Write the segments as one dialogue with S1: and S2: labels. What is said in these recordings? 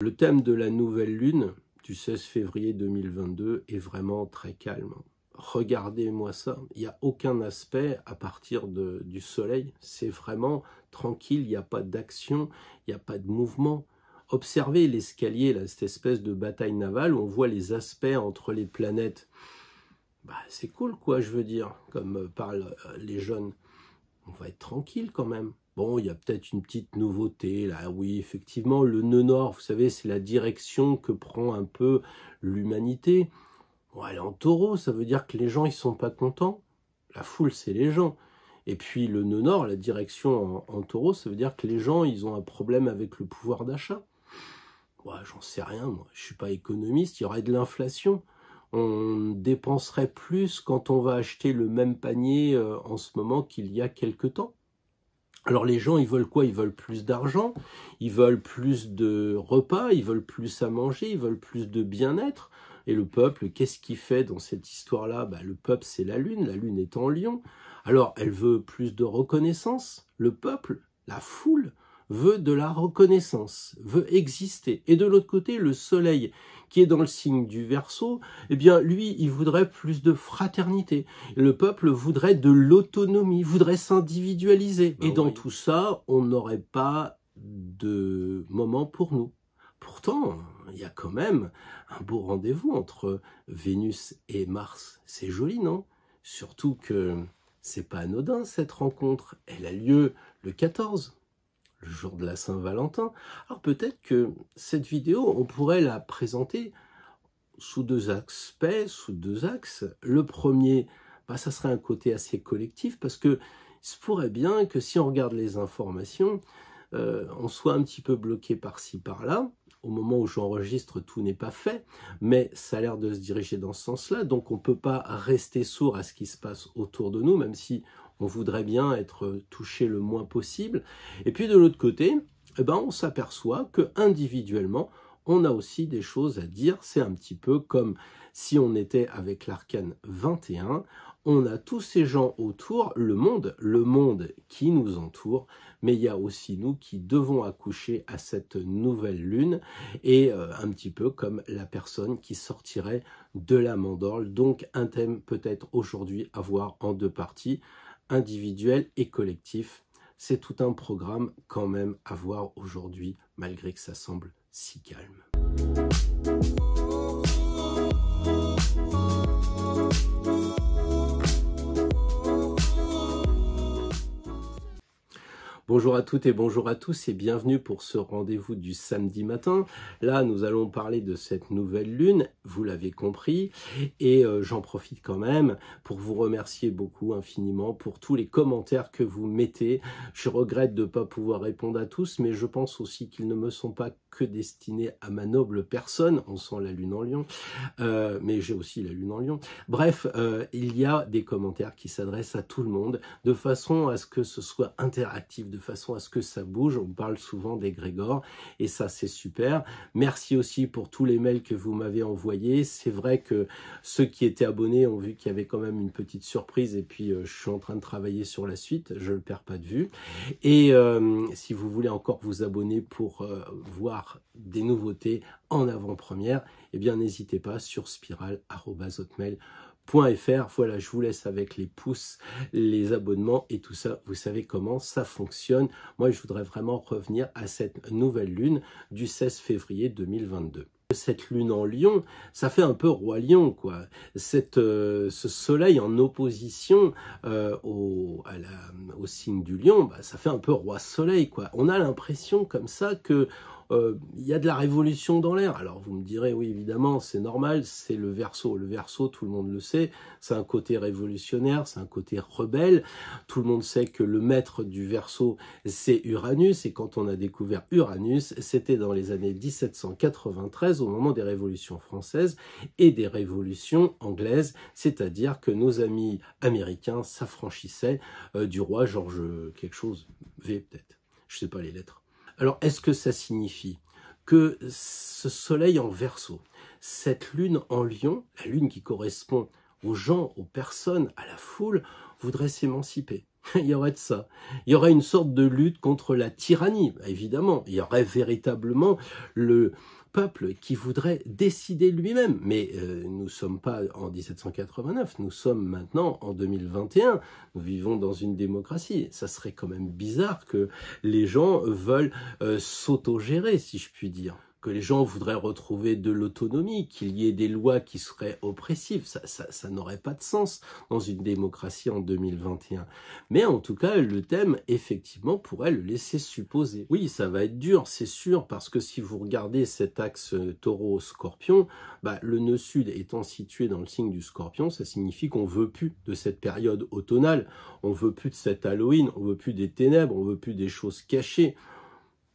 S1: Le thème de la nouvelle lune du 16 février 2022 est vraiment très calme. Regardez-moi ça, il n'y a aucun aspect à partir du soleil, c'est vraiment tranquille, il n'y a pas d'action, il n'y a pas de mouvement. Observez l'escalier, là, cette espèce de bataille navale où on voit les aspects entre les planètes. C'est cool quoi, je veux dire, comme parlent les jeunes. On va être tranquille quand même. Bon, il y a peut-être une petite nouveauté, là, oui, effectivement, le nœud nord, vous savez, c'est la direction que prend un peu l'humanité. Bon, elle est en taureau, ça veut dire que les gens, ils sont pas contents. La foule, c'est les gens. Et puis, le nœud nord, la direction en taureau, ça veut dire que les gens, ils ont un problème avec le pouvoir d'achat. Ouais, j'en sais rien, moi, je suis pas économiste, il y aurait de l'inflation. On dépenserait plus quand on va acheter le même panier en ce moment qu'il y a quelque temps. Alors les gens, ils veulent quoi? Ils veulent plus d'argent, ils veulent plus de repas, ils veulent plus à manger, ils veulent plus de bien-être. Et le peuple, qu'est-ce qu'il fait dans cette histoire-là? Le peuple, c'est la lune est en lion. Alors, elle veut plus de reconnaissance. Le peuple, la foule, veut de la reconnaissance, veut exister. Et de l'autre côté, le soleil, qui est dans le signe du Verseau, eh bien, lui, il voudrait plus de fraternité. Le peuple voudrait de l'autonomie, voudrait s'individualiser. Et dans tout ça, on n'aurait pas de moment pour nous. Pourtant, il y a quand même un beau rendez-vous entre Vénus et Mars. C'est joli, non? Surtout que c'est pas anodin, cette rencontre. Elle a lieu le 14. Le jour de la Saint-Valentin. Alors peut-être que cette vidéo, on pourrait la présenter sous deux aspects, sous deux axes. Le premier, ça serait un côté assez collectif, parce que il se pourrait bien que si on regarde les informations, on soit un petit peu bloqué par-ci, par-là. Au moment où j'enregistre, tout n'est pas fait, mais ça a l'air de se diriger dans ce sens-là, donc on ne peut pas rester sourd à ce qui se passe autour de nous, même si on voudrait bien être touché le moins possible. Et puis de l'autre côté, on s'aperçoit que individuellement, on a aussi des choses à dire. C'est un petit peu comme si on était avec l'arcane 21, on a tous ces gens autour, le monde qui nous entoure, mais il y a aussi nous qui devons accoucher à cette nouvelle lune, et un petit peu comme la personne qui sortirait de la mandorle. Donc un thème peut-être aujourd'hui à voir en deux parties, individuel et collectif. C'est tout un programme quand même à voir aujourd'hui, malgré que ça semble si calme. Bonjour à toutes et bonjour à tous et bienvenue pour ce rendez-vous du samedi matin. Là, nous allons parler de cette nouvelle lune, vous l'avez compris, et j'en profite quand même pour vous remercier beaucoup infiniment pour tous les commentaires que vous mettez. Je regrette de ne pas pouvoir répondre à tous, mais je pense aussi qu'ils ne me sont pas que destinés à ma noble personne. On sent la lune en lion, mais j'ai aussi la lune en lion. Bref, il y a des commentaires qui s'adressent à tout le monde de façon à ce que ce soit interactif, de façon à ce que ça bouge. On parle souvent d'égrégore et ça c'est super. Merci aussi pour tous les mails que vous m'avez envoyés. C'est vrai que ceux qui étaient abonnés ont vu qu'il y avait quand même une petite surprise et puis je suis en train de travailler sur la suite, je ne le perds pas de vue. Et si vous voulez encore vous abonner pour voir des nouveautés en avant-première, eh bien n'hésitez pas sur spiral@hotmail.fr. Voilà, je vous laisse avec les pouces, les abonnements et tout ça. Vous savez comment ça fonctionne. Moi, je voudrais vraiment revenir à cette nouvelle lune du 16 février 2022. Cette lune en lion, ça fait un peu roi lion, quoi. Ce soleil en opposition au signe du lion, ça fait un peu roi soleil, quoi. On a l'impression comme ça que il y a de la révolution dans l'air. Alors vous me direz, oui évidemment, c'est normal, c'est le Verseau. Le Verseau, tout le monde le sait, c'est un côté révolutionnaire, c'est un côté rebelle. Tout le monde sait que le maître du Verseau, c'est Uranus. Et quand on a découvert Uranus, c'était dans les années 1793, au moment des révolutions françaises et des révolutions anglaises. C'est-à-dire que nos amis américains s'affranchissaient du roi George quelque chose, V peut-être, je sais pas les lettres. Alors, est-ce que ça signifie que ce soleil en Verseau, cette lune en lion, la lune qui correspond aux gens, aux personnes, à la foule, voudrait s'émanciper? Il y aurait de ça. Il y aurait une sorte de lutte contre la tyrannie, évidemment. Il y aurait véritablement le peuple qui voudrait décider lui-même. Mais nous ne sommes pas en 1789, nous sommes maintenant en 2021. Nous vivons dans une démocratie. Ça serait quand même bizarre que les gens veulent s'autogérer, si je puis dire. Que les gens voudraient retrouver de l'autonomie, qu'il y ait des lois qui seraient oppressives. Ça n'aurait pas de sens dans une démocratie en 2021. Mais en tout cas, le thème, effectivement, pourrait le laisser supposer. Oui, ça va être dur, c'est sûr, parce que si vous regardez cet axe taureau-scorpion, le nœud sud étant situé dans le signe du scorpion, ça signifie qu'on veut plus de cette période automnale, on veut plus de cet Halloween, on veut plus des ténèbres, on veut plus des choses cachées.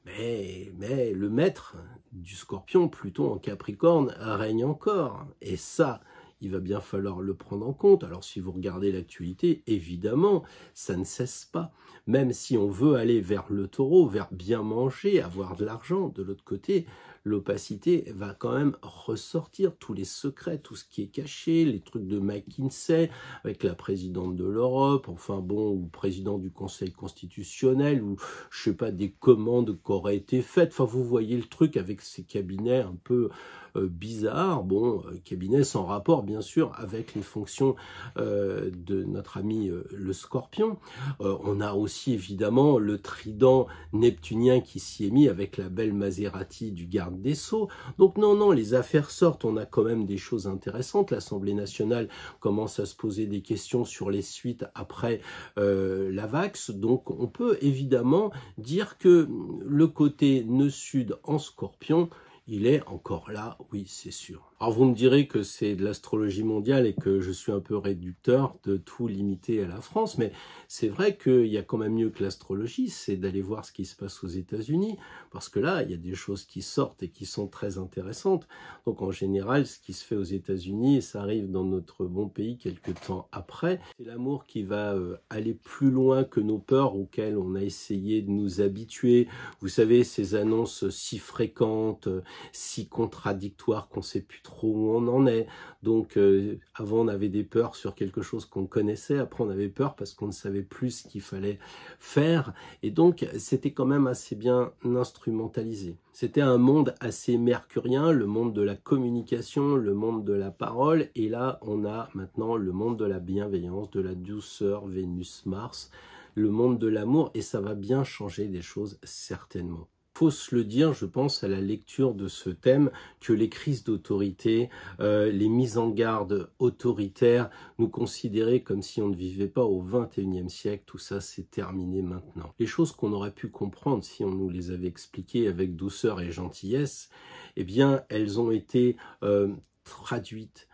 S1: Mais le maître du scorpion, Pluton en Capricorne, règne encore. Et ça, il va bien falloir le prendre en compte. Alors si vous regardez l'actualité, évidemment, ça ne cesse pas. Même si on veut aller vers le taureau, vers bien manger, avoir de l'argent, de l'autre côté, l'opacité va quand même ressortir. Tous les secrets, tout ce qui est caché, les trucs de McKinsey, avec la présidente de l'Europe, enfin bon, ou président du Conseil constitutionnel, ou je sais pas, des commandes qui auraient été faites. Enfin, vous voyez le truc avec ces cabinets un peu bizarres. Bon, cabinet sans rapport, bien sûr, avec les fonctions de notre ami le Scorpion. On a aussi, évidemment, le trident neptunien qui s'y est mis avec la belle Maserati du garde des Sceaux. Donc non, les affaires sortent, on a quand même des choses intéressantes. L'Assemblée nationale commence à se poser des questions sur les suites après la Vax. Donc on peut évidemment dire que le côté nœud sud en Scorpion, il est encore là, oui, c'est sûr. Alors vous me direz que c'est de l'astrologie mondiale et que je suis un peu réducteur de tout limiter à la France, mais c'est vrai qu'il y a quand même mieux que l'astrologie, c'est d'aller voir ce qui se passe aux États-Unis, parce que là, il y a des choses qui sortent et qui sont très intéressantes. Donc en général, ce qui se fait aux États-Unis, ça arrive dans notre bon pays quelques temps après. C'est l'amour qui va aller plus loin que nos peurs auxquelles on a essayé de nous habituer. Vous savez, ces annonces si fréquentes, si contradictoires qu'on ne sait plus trop où on en est. Donc avant on avait des peurs sur quelque chose qu'on connaissait, après on avait peur parce qu'on ne savait plus ce qu'il fallait faire, et donc c'était quand même assez bien instrumentalisé. C'était un monde assez mercurien, le monde de la communication, le monde de la parole, et là on a maintenant le monde de la bienveillance, de la douceur, Vénus-Mars, le monde de l'amour, et ça va bien changer des choses certainement. Faut se le dire, je pense à la lecture de ce thème, que les crises d'autorité, les mises en garde autoritaires, nous considérer comme si on ne vivait pas au XXIe siècle, tout ça c'est terminé maintenant. Les choses qu'on aurait pu comprendre si on nous les avait expliquées avec douceur et gentillesse, eh bien elles ont été traduites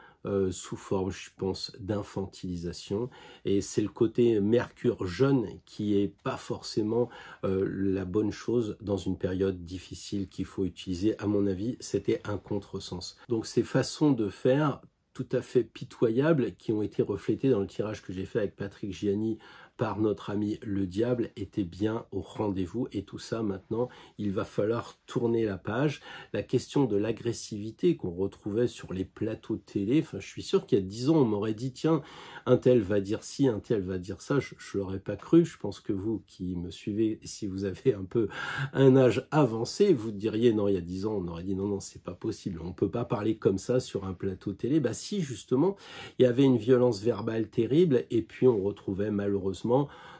S1: sous forme, je pense, d'infantilisation, et c'est le côté Mercure jeune qui est pas forcément la bonne chose dans une période difficile qu'il faut utiliser. À mon avis, c'était un contresens. Donc ces façons de faire tout à fait pitoyables qui ont été reflétées dans le tirage que j'ai fait avec Patrick Gianni par notre ami le diable était bien au rendez-vous, et tout ça maintenant il va falloir tourner la page. La question de l'agressivité qu'on retrouvait sur les plateaux de télé, enfin je suis sûr qu'il y a 10 ans on m'aurait dit tiens un tel va dire ci, un tel va dire ça, je l'aurais pas cru. Je pense que vous qui me suivez, si vous avez un peu un âge avancé, vous diriez non, il y a 10 ans on aurait dit non c'est pas possible, on peut pas parler comme ça sur un plateau de télé. Bah si, justement il y avait une violence verbale terrible, et puis on retrouvait malheureusement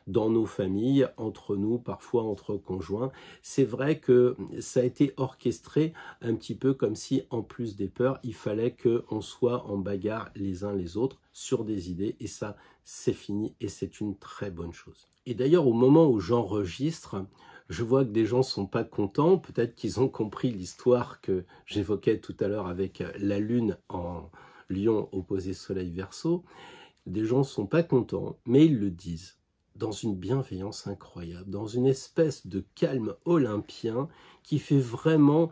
S1: dans nos familles, entre nous, parfois entre conjoints. C'est vrai que ça a été orchestré un petit peu comme si, en plus des peurs, il fallait qu'on soit en bagarre les uns les autres sur des idées, et ça, c'est fini, et c'est une très bonne chose. Et d'ailleurs, au moment où j'enregistre, je vois que des gens sont pas contents, peut-être qu'ils ont compris l'histoire que j'évoquais tout à l'heure avec la Lune en Lion opposé Soleil Verseau. Des gens sont pas contents, mais ils le disent dans une bienveillance incroyable, dans une espèce de calme olympien qui fait vraiment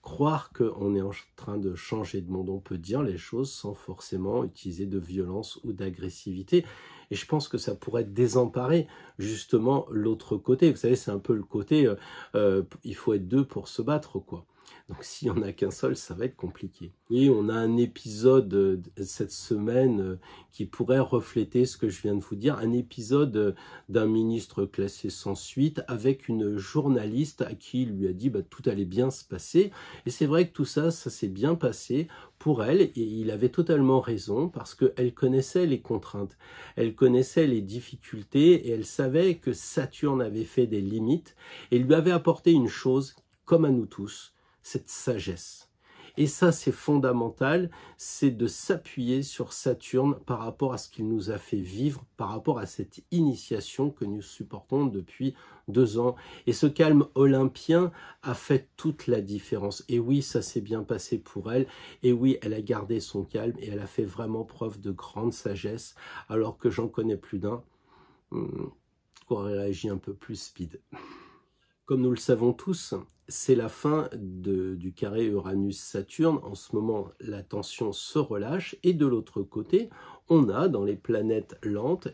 S1: croire qu'on est en train de changer de monde. On peut dire les choses sans forcément utiliser de violence ou d'agressivité. Et je pense que ça pourrait désemparer justement l'autre côté. Vous savez, c'est un peu le côté il faut être deux pour se battre, quoi. Donc s'il n'y en a qu'un seul, ça va être compliqué. Et on a un épisode cette semaine qui pourrait refléter ce que je viens de vous dire, un épisode d'un ministre classé sans suite avec une journaliste à qui il lui a dit tout allait bien se passer. Et c'est vrai que tout ça s'est bien passé pour elle, et il avait totalement raison parce qu'elle connaissait les contraintes, elle connaissait les difficultés et elle savait que Saturne avait fait des limites et lui avait apporté une chose, comme à nous tous, cette sagesse. Et ça, c'est fondamental, c'est de s'appuyer sur Saturne par rapport à ce qu'il nous a fait vivre, par rapport à cette initiation que nous supportons depuis 2 ans. Et ce calme olympien a fait toute la différence. Et oui, ça s'est bien passé pour elle. Et oui, elle a gardé son calme et elle a fait vraiment preuve de grande sagesse, alors que j'en connais plus d'un qui aurait réagi un peu plus speed. Comme nous le savons tous, c'est la fin du carré Uranus-Saturne. En ce moment, la tension se relâche. Et de l'autre côté, on a dans les planètes lentes,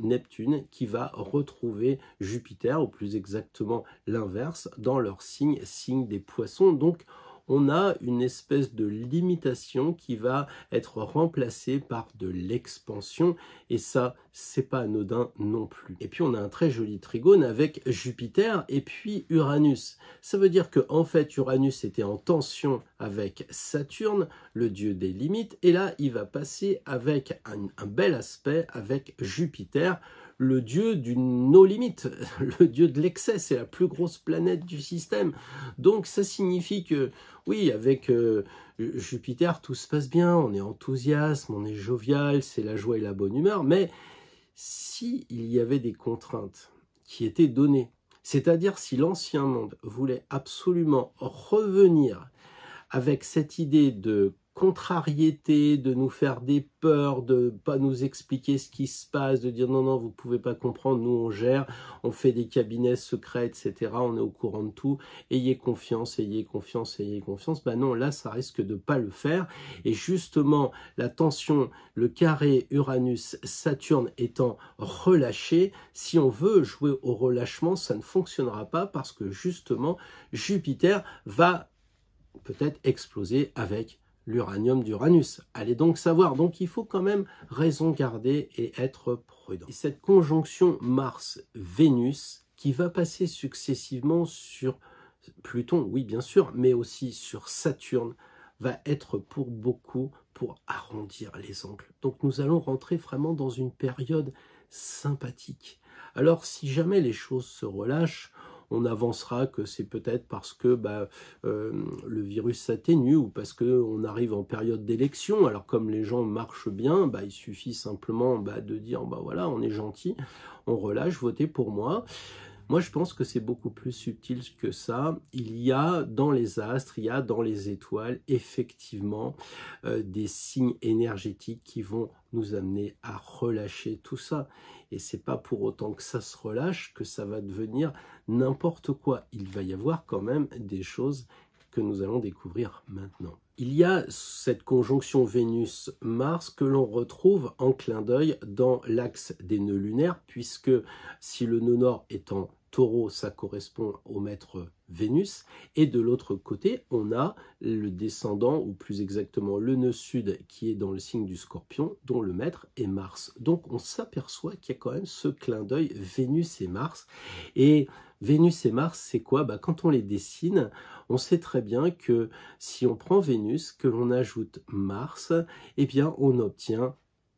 S1: Neptune qui va retrouver Jupiter, ou plus exactement l'inverse, dans leur signe des Poissons. Donc, on a une espèce de limitation qui va être remplacée par de l'expansion, et ça, c'est pas anodin non plus. Et puis on a un très joli trigone avec Jupiter et puis Uranus. Ça veut dire que en fait Uranus était en tension avec Saturne, le dieu des limites, et là il va passer avec un bel aspect avec Jupiter, le dieu du no-limit, le dieu de l'excès, c'est la plus grosse planète du système. Donc ça signifie que, oui, avec Jupiter, tout se passe bien, on est enthousiaste, on est jovial, c'est la joie et la bonne humeur, mais s'il y avait des contraintes qui étaient données, c'est-à-dire si l'ancien monde voulait absolument revenir avec cette idée de contrariété, de nous faire des peurs, de pas nous expliquer ce qui se passe, de dire non, non, vous pouvez pas comprendre, nous on gère, on fait des cabinets secrets, etc., on est au courant de tout, ayez confiance, ayez confiance, ayez confiance. Ben non, là ça risque de pas le faire, et justement la tension, le carré Uranus-Saturne étant relâché, si on veut jouer au relâchement, ça ne fonctionnera pas parce que justement Jupiter va peut-être exploser avec l'uranium d'Uranus. Allez donc savoir. Donc il faut quand même raison garder et être prudent. Et cette conjonction Mars-Vénus qui va passer successivement sur Pluton, oui bien sûr, mais aussi sur Saturne, va être pour beaucoup pour arrondir les angles. Donc nous allons rentrer vraiment dans une période sympathique. Alors si jamais les choses se relâchent, on avancera que c'est peut-être parce que le virus s'atténue ou parce qu'on arrive en période d'élection. Alors comme les gens marchent bien, il suffit simplement de dire voilà, on est gentil, on relâche, votez pour moi. Moi, je pense que c'est beaucoup plus subtil que ça. Il y a dans les astres, il y a dans les étoiles, effectivement, des signes énergétiques qui vont nous amener à relâcher tout ça. Et c'est pas pour autant que ça se relâche que ça va devenir n'importe quoi. Il va y avoir quand même des choses que nous allons découvrir maintenant. Il y a cette conjonction Vénus-Mars que l'on retrouve en clin d'œil dans l'axe des nœuds lunaires, puisque si le nœud nord est en Taureau, ça correspond au maître Vénus, et de l'autre côté, on a le descendant, ou plus exactement le nœud sud, qui est dans le signe du Scorpion, dont le maître est Mars. Donc on s'aperçoit qu'il y a quand même ce clin d'œil Vénus et Mars, et Vénus et Mars, c'est quoi? Quand on les dessine, on sait très bien que si on prend Vénus, que l'on ajoute Mars, on obtient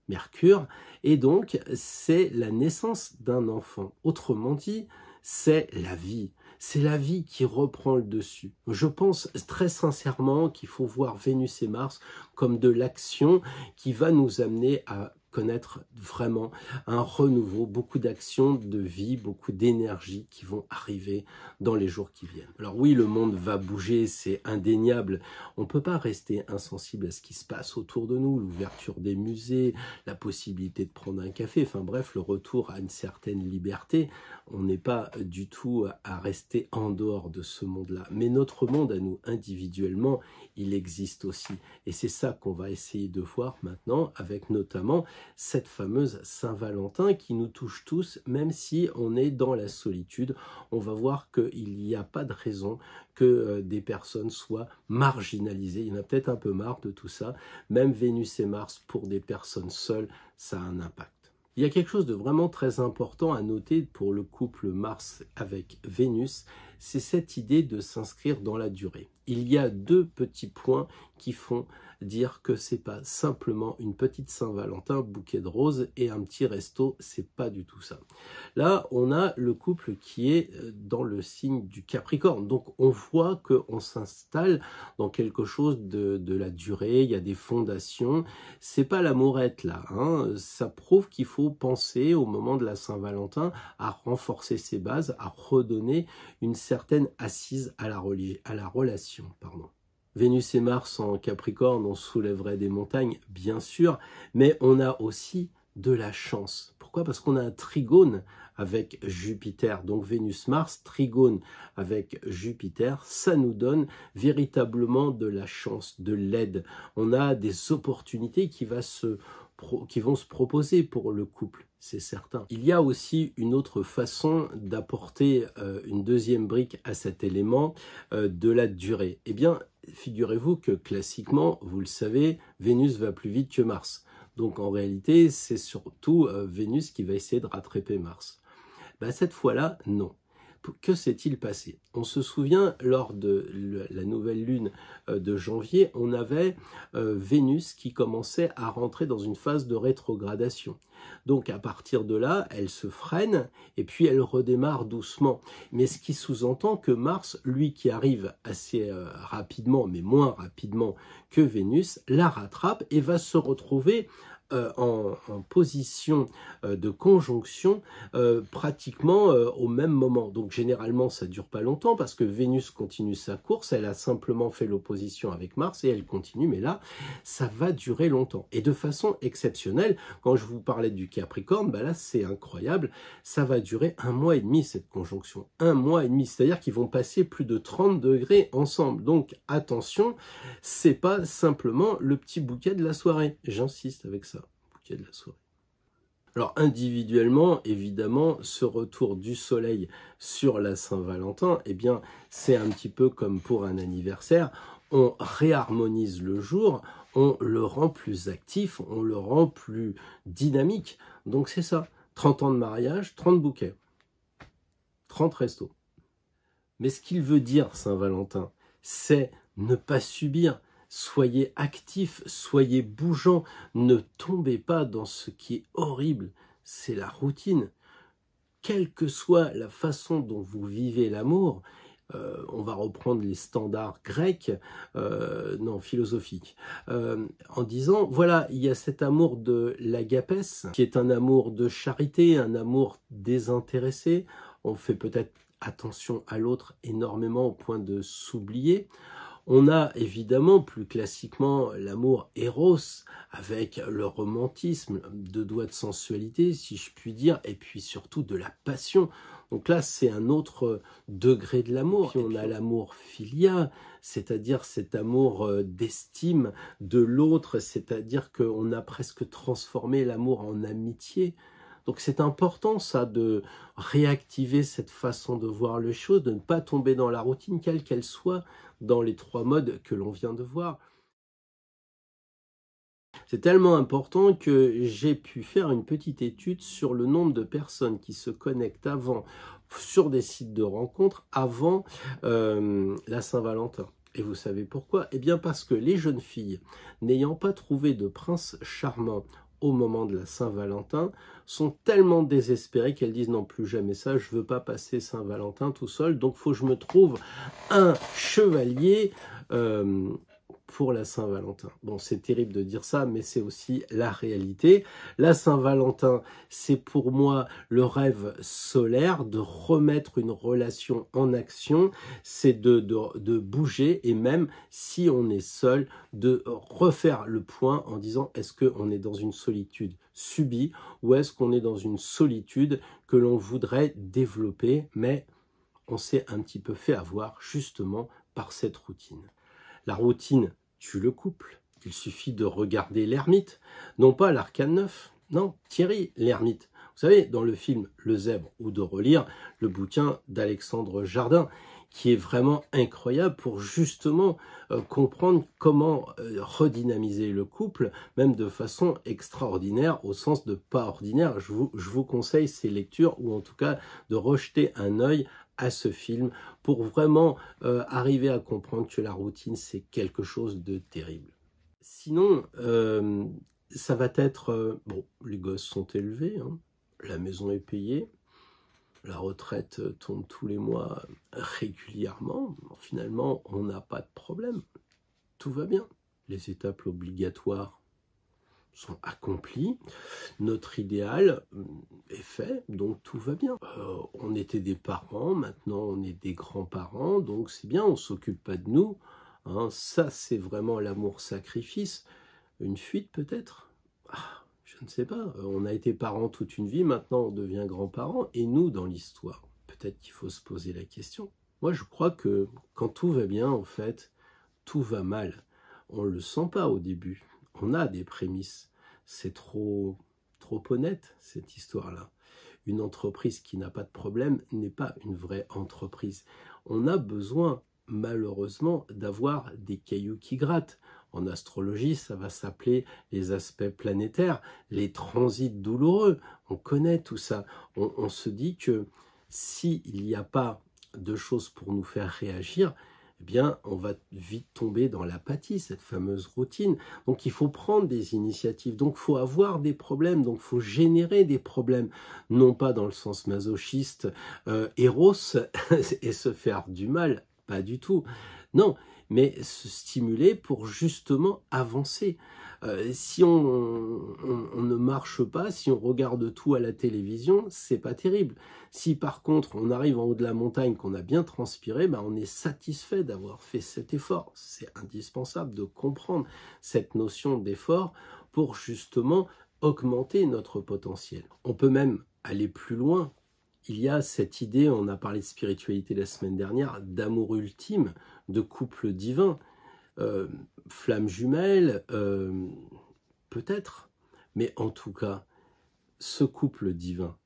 S1: Mercure, et donc c'est la naissance d'un enfant. Autrement dit, c'est la vie. C'est la vie qui reprend le dessus. Je pense très sincèrement qu'il faut voir Vénus et Mars comme de l'action qui va nous amener à connaître vraiment un renouveau, beaucoup d'actions de vie, beaucoup d'énergie qui vont arriver dans les jours qui viennent. Alors oui, le monde va bouger, c'est indéniable. On ne peut pas rester insensible à ce qui se passe autour de nous, l'ouverture des musées, la possibilité de prendre un café, enfin bref, le retour à une certaine liberté. On n'est pas du tout à rester en dehors de ce monde-là. Mais notre monde à nous, individuellement, il existe aussi. Et c'est ça qu'on va essayer de voir maintenant avec notamment cette fameuse Saint-Valentin qui nous touche tous, même si on est dans la solitude. On va voir qu'il n'y a pas de raison que des personnes soient marginalisées. Il y en a peut-être un peu marre de tout ça. Même Vénus et Mars, pour des personnes seules, ça a un impact. Il y a quelque chose de vraiment très important à noter pour le couple Mars avec Vénus, c'est cette idée de s'inscrire dans la durée. Il y a deux petits points qui font dire que c'est pas simplement une petite Saint-Valentin, bouquet de roses et un petit resto, c'est pas du tout ça. Là, on a le couple qui est dans le signe du Capricorne, donc on voit qu'on s'installe dans quelque chose de la durée, il y a des fondations, c'est pas l'amourette là, hein. Ça prouve qu'il faut penser au moment de la Saint-Valentin à renforcer ses bases, à redonner une certaine assise à la relation. Vénus et Mars en Capricorne, on soulèverait des montagnes, bien sûr, mais on a aussi de la chance. Pourquoi? Parce qu'on a un trigone avec Jupiter. Donc Vénus-Mars, trigone avec Jupiter, ça nous donne véritablement de la chance, de l'aide. On a des opportunités qui vont se proposer pour le couple, c'est certain. Il y a aussi une autre façon d'apporter une deuxième brique à cet élément de la durée. Eh bien, figurez-vous que classiquement, vous le savez, Vénus va plus vite que Mars. Donc en réalité, c'est surtout Vénus qui va essayer de rattraper Mars. Ben, cette fois-là, non. Que s'est-il passé? On se souvient, lors de la nouvelle lune de janvier, on avait Vénus qui commençait à rentrer dans une phase de rétrogradation. Donc à partir de là, elle se freine et puis elle redémarre doucement. Mais ce qui sous-entend que Mars, lui qui arrive assez rapidement, mais moins rapidement que Vénus, la rattrape et va se retrouver en position de conjonction pratiquement au même moment. Donc généralement ça dure pas longtemps parce que Vénus continue sa course, elle a simplement fait l'opposition avec Mars et elle continue, mais là ça va durer longtemps. Et de façon exceptionnelle, quand je vous parlais du Capricorne, bah là c'est incroyable, ça va durer 1 mois et demi cette conjonction. 1 mois et demi, c'est-à-dire qu'ils vont passer plus de 30 degrés ensemble. Donc attention, c'est pas simplement le petit bouquet de la soirée, j'insiste avec ça. De la soirée. Alors individuellement, évidemment, ce retour du soleil sur la Saint-Valentin, eh bien, c'est un petit peu comme pour un anniversaire. On réharmonise le jour, on le rend plus actif, on le rend plus dynamique. Donc c'est ça, 30 ans de mariage, 30 bouquets, 30 restos. Mais ce qu'il veut dire Saint-Valentin, c'est ne pas subir. Soyez actifs, soyez bougeants, ne tombez pas dans ce qui est horrible, c'est la routine. Quelle que soit la façon dont vous vivez l'amour, on va reprendre les standards grecs, non, philosophiques, en disant, voilà, il y a cet amour de l'agapès, qui est un amour de charité, un amour désintéressé. On fait peut-être attention à l'autre énormément au point de s'oublier. On a évidemment plus classiquement l'amour éros avec le romantisme, 2 doigts de sensualité si je puis dire, et puis surtout de la passion. Donc là c'est un autre degré de l'amour. Puis on a l'amour philia, c'est-à-dire cet amour d'estime de l'autre, c'est-à-dire qu'on a presque transformé l'amour en amitié. Donc c'est important ça de réactiver cette façon de voir les choses, de ne pas tomber dans la routine, quelle qu'elle soit, dans les 3 modes que l'on vient de voir. C'est tellement important que j'ai pu faire une petite étude sur le nombre de personnes qui se connectent avant sur des sites de rencontres avant la Saint-Valentin. Et vous savez pourquoi? Eh bien parce que les jeunes filles n'ayant pas trouvé de prince charmant au moment de la Saint-Valentin, sont tellement désespérées qu'elles disent non, plus jamais ça, je veux pas passer Saint-Valentin tout seul, donc faut que je me trouve un chevalier pour la Saint-Valentin. Bon, c'est terrible de dire ça, mais c'est aussi la réalité. La Saint-Valentin, c'est pour moi le rêve solaire, de remettre une relation en action, c'est de bouger, et même si on est seul, de refaire le point en disant est-ce qu'on est dans une solitude subie ou est-ce qu'on est dans une solitude que l'on voudrait développer, mais on s'est un petit peu fait avoir justement par cette routine. La routine tue le couple. Il suffit de regarder l'ermite, non pas l'arcane 9, Non, Thierry Lhermitte. Vous savez, dans le film Le Zèbre, ou de relire le bouquin d'Alexandre Jardin, qui est vraiment incroyable pour justement comprendre comment redynamiser le couple, même de façon extraordinaire, au sens de pas ordinaire. Je vous conseille ces lectures, ou en tout cas de rejeter un œil à ce film, pour vraiment arriver à comprendre que la routine, c'est quelque chose de terrible. Sinon, ça va être, bon, les gosses sont élevés, hein, la maison est payée, la retraite tombe tous les mois régulièrement. Finalement, on n'a pas de problème. Tout va bien. Les étapes obligatoires sont accomplies. Notre idéal est fait, donc tout va bien. On était des parents, maintenant on est des grands-parents, donc c'est bien, on ne s'occupe pas de nous. Hein, ça, c'est vraiment l'amour-sacrifice. Une fuite peut-être ? Je ne sais pas, on a été parents toute une vie, maintenant on devient grands-parents, et nous dans l'histoire? Peut-être qu'il faut se poser la question. Moi je crois que quand tout va bien, en fait, tout va mal. On ne le sent pas au début, on a des prémices. C'est trop honnête cette histoire-là. Une entreprise qui n'a pas de problème n'est pas une vraie entreprise. On a besoin, malheureusement, d'avoir des cailloux qui grattent. En astrologie, ça va s'appeler les aspects planétaires, les transits douloureux. On connaît tout ça. On se dit que s'il n'y a pas de choses pour nous faire réagir, eh bien, on va vite tomber dans l'apathie, cette fameuse routine. Donc, il faut prendre des initiatives. Donc, il faut avoir des problèmes. Donc, il faut générer des problèmes. Non pas dans le sens masochiste, héros, et se faire du mal. Pas du tout. Non, mais se stimuler pour justement avancer. Si on ne marche pas, si on regarde tout à la télévision, c'est pas terrible. Si par contre on arrive en haut de la montagne, qu'on a bien transpiré, ben on est satisfait d'avoir fait cet effort. C'est indispensable de comprendre cette notion d'effort pour justement augmenter notre potentiel. On peut même aller plus loin. Il y a cette idée, on a parlé de spiritualité la semaine dernière, d'amour ultime, de couple divin. Flamme jumelle, peut-être, mais en tout cas, ce couple divin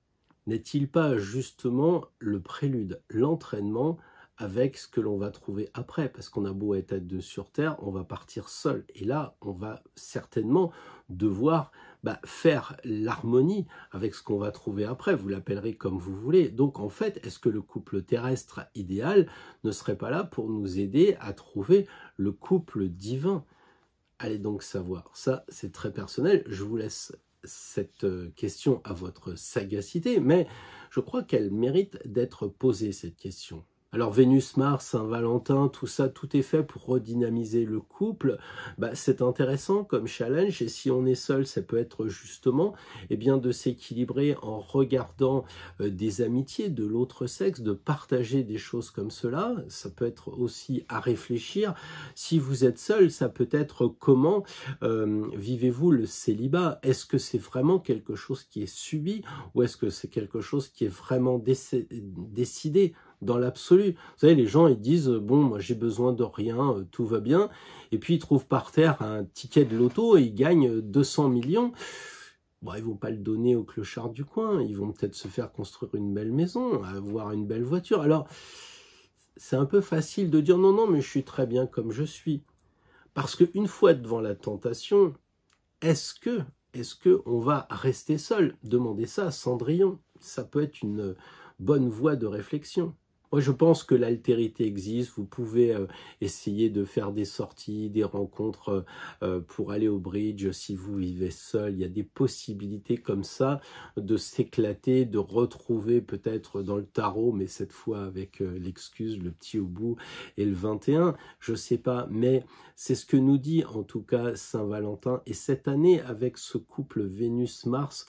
S1: n'est-il pas justement le prélude, l'entraînement avec ce que l'on va trouver après? Parce qu'on a beau être à deux sur Terre, on va partir seul. Et là, on va certainement devoir faire l'harmonie avec ce qu'on va trouver après. Vous l'appellerez comme vous voulez. Donc en fait, est-ce que le couple terrestre idéal ne serait pas là pour nous aider à trouver le couple divin? Allez donc savoir. Ça, c'est très personnel. Je vous laisse cette question à votre sagacité, mais je crois qu'elle mérite d'être posée, cette question. Alors Vénus, Mars, Saint-Valentin, tout ça, tout est fait pour redynamiser le couple. C'est intéressant comme challenge, et si on est seul, ça peut être justement de s'équilibrer en regardant des amitiés de l'autre sexe, de partager des choses comme cela. Ça peut être aussi à réfléchir. Si vous êtes seul, ça peut être comment vivez-vous le célibat? Est-ce que c'est vraiment quelque chose qui est subi, ou est-ce que c'est quelque chose qui est vraiment décidé dans l'absolu? Vous savez, les gens, ils disent, bon, moi j'ai besoin de rien, tout va bien, et puis ils trouvent par terre un ticket de loto et ils gagnent 200 millions. Bon, ils vont pas le donner au clochard du coin, ils vont peut-être se faire construire une belle maison, avoir une belle voiture. Alors, c'est un peu facile de dire, non, mais je suis très bien comme je suis. Parce qu'une fois devant la tentation, est-ce que on va rester seul? Demandez ça à Cendrillon. Ça peut être une bonne voie de réflexion. Moi, je pense que l'altérité existe. Vous pouvez essayer de faire des sorties, des rencontres pour aller au bridge. Si vous vivez seul, il y a des possibilités comme ça de s'éclater, de retrouver peut-être dans le tarot, mais cette fois avec l'excuse, le petit au bout et le 21. Je sais pas, mais c'est ce que nous dit en tout cas Saint-Valentin. Et cette année, avec ce couple Vénus-Mars,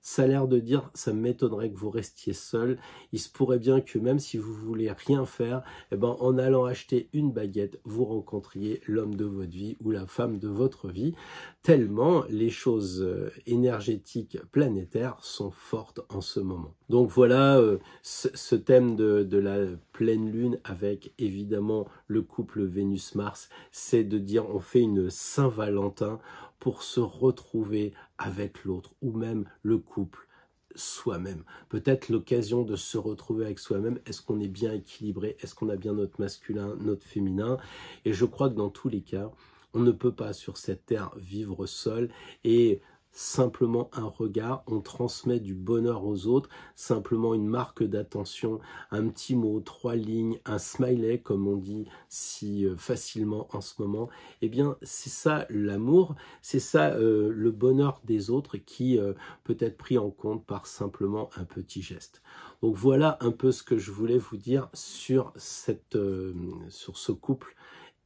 S1: ça a l'air de dire, ça m'étonnerait que vous restiez seul. Il se pourrait bien que même si vous voulez rien faire, en allant acheter une baguette, vous rencontriez l'homme de votre vie ou la femme de votre vie, tellement les choses énergétiques planétaires sont fortes en ce moment. Donc voilà ce thème de la pleine lune avec évidemment le couple Vénus-Mars, c'est de dire on fait une Saint-Valentin pour se retrouver avec l'autre ou même le couple soi-même. Peut-être l'occasion de se retrouver avec soi-même. Est-ce qu'on est bien équilibré? Est-ce qu'on a bien notre masculin, notre féminin? Et je crois que dans tous les cas, on ne peut pas sur cette terre vivre seul et simplement un regard, on transmet du bonheur aux autres, simplement une marque d'attention, un petit mot, 3 lignes, un smiley comme on dit si facilement en ce moment, eh bien c'est ça l'amour, c'est ça le bonheur des autres qui peut être pris en compte par simplement un petit geste. Donc voilà un peu ce que je voulais vous dire sur ce couple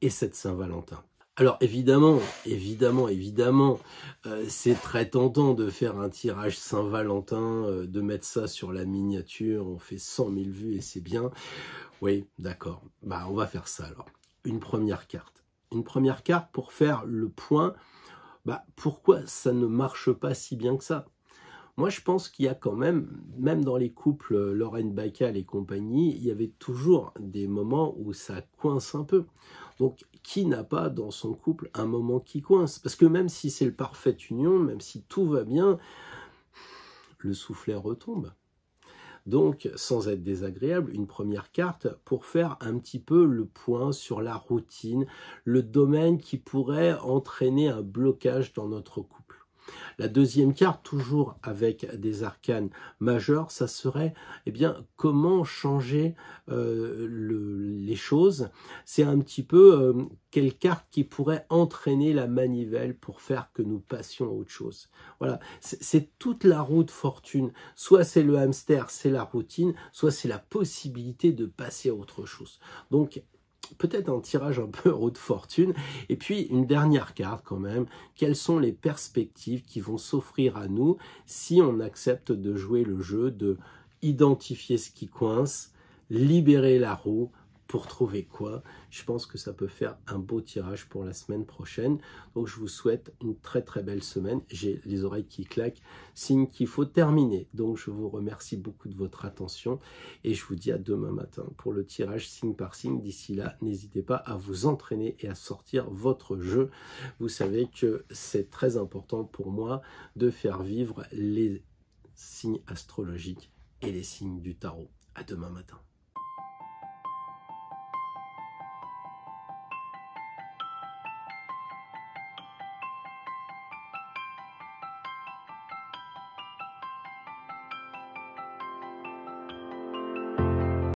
S1: et cette Saint-Valentin. Alors évidemment, c'est très tentant de faire un tirage Saint-Valentin, de mettre ça sur la miniature, on fait 100 000 vues et c'est bien. Oui, d'accord, bah on va faire ça alors. Une première carte. Une première carte pour faire le point, pourquoi ça ne marche pas si bien que ça? Moi, je pense qu'il y a quand même dans les couples Lorraine Bacal et compagnie, il y avait toujours des moments où ça coince un peu. Donc, qui n'a pas dans son couple un moment qui coince? Parce que même si c'est le parfaite union, même si tout va bien, le soufflet retombe. Donc, sans être désagréable, une première carte pour faire un petit peu le point sur la routine, le domaine qui pourrait entraîner un blocage dans notre couple. La deuxième carte, toujours avec des arcanes majeurs, ça serait comment changer les choses. C'est un petit peu quelle carte qui pourrait entraîner la manivelle pour faire que nous passions à autre chose. Voilà, c'est toute la roue de fortune. Soit c'est le hamster, c'est la routine, soit c'est la possibilité de passer à autre chose. Donc, peut-être un tirage un peu roue de fortune. Et puis, une dernière carte quand même. Quelles sont les perspectives qui vont s'offrir à nous si on accepte de jouer le jeu, de identifier ce qui coince, libérer la roue pour trouver quoi? Je pense que ça peut faire un beau tirage pour la semaine prochaine. Donc, je vous souhaite une très très belle semaine. J'ai les oreilles qui claquent, signe qu'il faut terminer. Donc, je vous remercie beaucoup de votre attention et je vous dis à demain matin pour le tirage signe par signe. D'ici là, n'hésitez pas à vous entraîner et à sortir votre jeu. Vous savez que c'est très important pour moi de faire vivre les signes astrologiques et les signes du tarot. À demain matin.